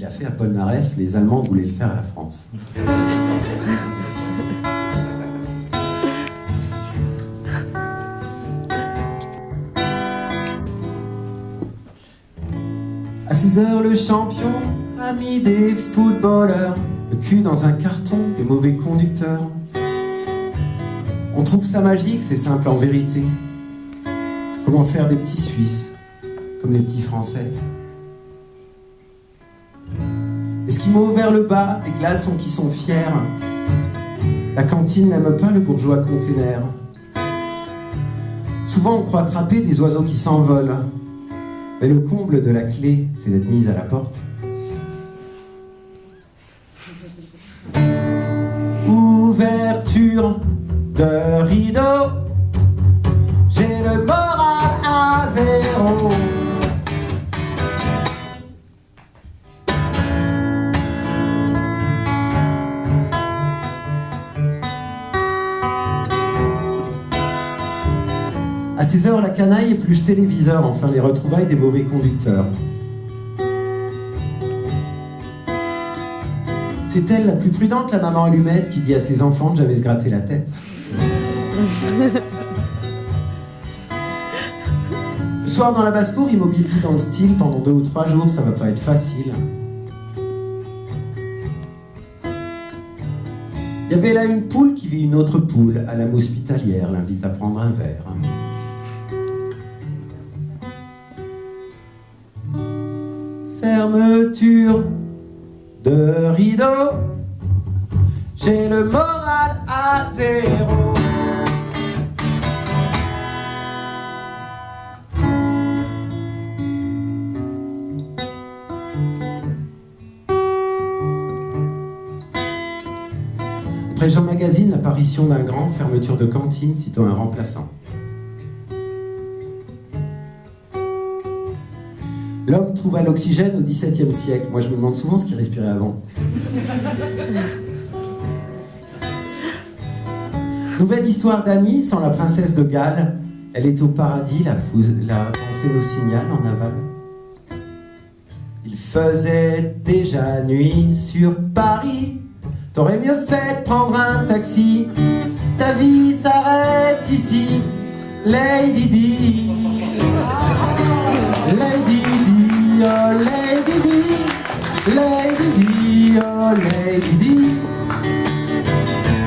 qu'il a fait à Polnareff, les Allemands voulaient le faire à la France. À 16h, le champion a mis des footballeurs, le cul dans un carton, des mauvais conducteurs. On trouve ça magique, c'est simple en vérité. Comment faire des petits Suisses, comme les petits Français. Esquimaux vers le bas, des glaçons qui sont fiers. La cantine n'aime pas le bourgeois container. Souvent on croit attraper des oiseaux qui s'envolent. Mais le comble de la clé, c'est d'être mise à la porte. Ouverture de rideau, j'ai le moral à zéro. À 16h, la canaille épluche téléviseur, enfin les retrouvailles des mauvais conducteurs. C'est elle la plus prudente, la maman allumette, qui dit à ses enfants de jamais se gratter la tête. Le soir dans la basse-cour, immobile tout dans le style, pendant 2 ou 3 jours, ça va pas être facile. Il y avait là une poule qui vit une autre poule, à l'âme hospitalière, l'invite à prendre un verre. Fermeture de rideau, j'ai le moral à zéro. Après Jean Magazine, l'apparition d'un grand, fermeture de cantine, sitôt un remplaçant. L'homme trouva l'oxygène au XVIIe siècle. Moi, je me demande souvent ce qu'il respirait avant. Nouvelle histoire d'Annie, sans la princesse de Galles. Elle est au paradis, la pensée nous signale en aval. Il faisait déjà nuit sur Paris. T'aurais mieux fait de prendre un taxi. Ta vie s'arrête ici. Lady Di. Lady Di, oh Lady Di. Lady Di, oh Lady Di.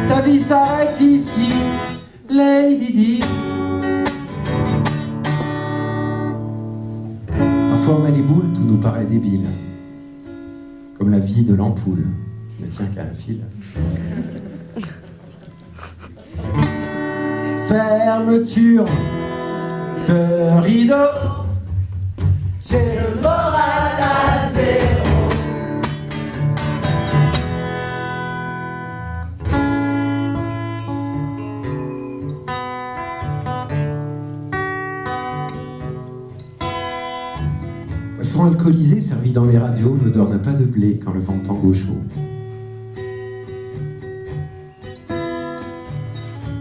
Ta vie s'arrête ici. Lady Di. Parfois on a les boules, tout nous paraît débile. Comme la vie de l'ampoule, qui ne tient qu'à un fil. Fermeture de rideau, j'ai le moral à zéro. Poisson alcoolisé servi dans les radios, l'odeur n'a pas de blé quand le vent tangue au chaud.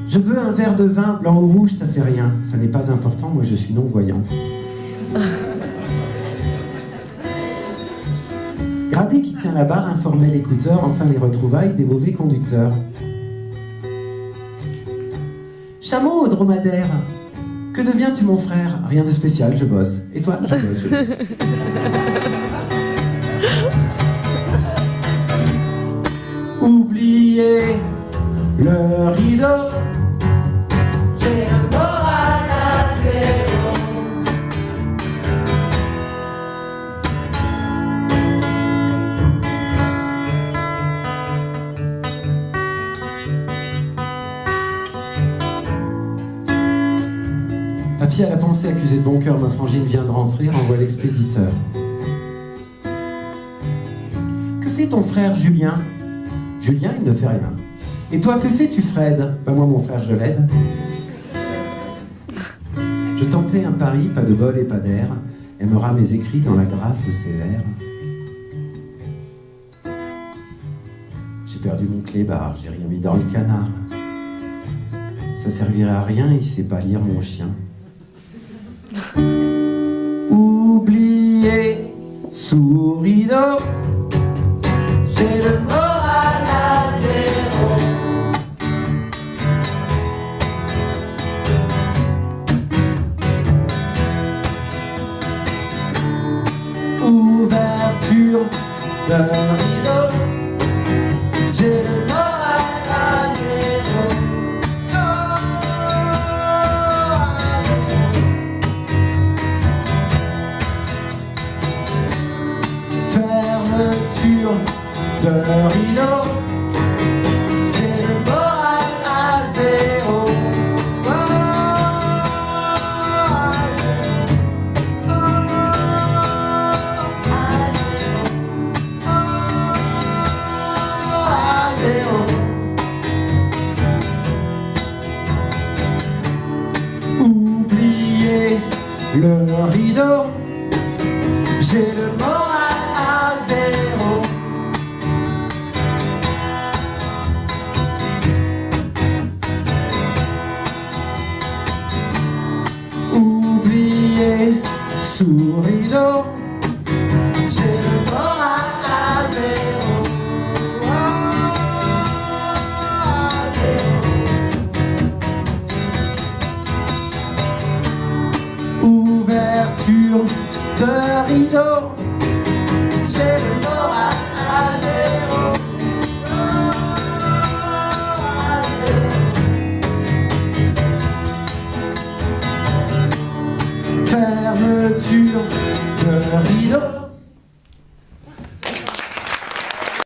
Je veux un verre de vin, blanc ou rouge, ça fait rien. Ça n'est pas important, moi je suis non-voyant. Gradé qui tient la barre, informel écouteur, enfin les retrouvailles des mauvais conducteurs. Chameau ou dromadaire, que deviens-tu mon frère? Rien de spécial, je bosse. Et toi? Je bosse. Oubliez le rideau. J'ai le moral à zéro. Papy à la pensée accusée de bon cœur, ma frangine vient de rentrer, renvoie l'expéditeur. Que fait ton frère Julien? Julien, il ne fait rien. Et toi, que fais-tu Fred? Bah moi mon frère, je l'aide. Je tentais un pari, pas de bol et pas d'air, aimera mes écrits dans la grâce de ses vers. J'ai perdu mon clébard, j'ai rien mis dans le canard. Ça servirait à rien, il sait pas lire mon chien. Oubliez sous rideau, de rideau. J'ai le moral à zéro. Fermeture de rideau. J'ai le moral à zéro. Oubliez le rideau, j'ai le moral à zéro. Oubliez sous rideau, j'ai le moral à zéro. Ouverture de rideau.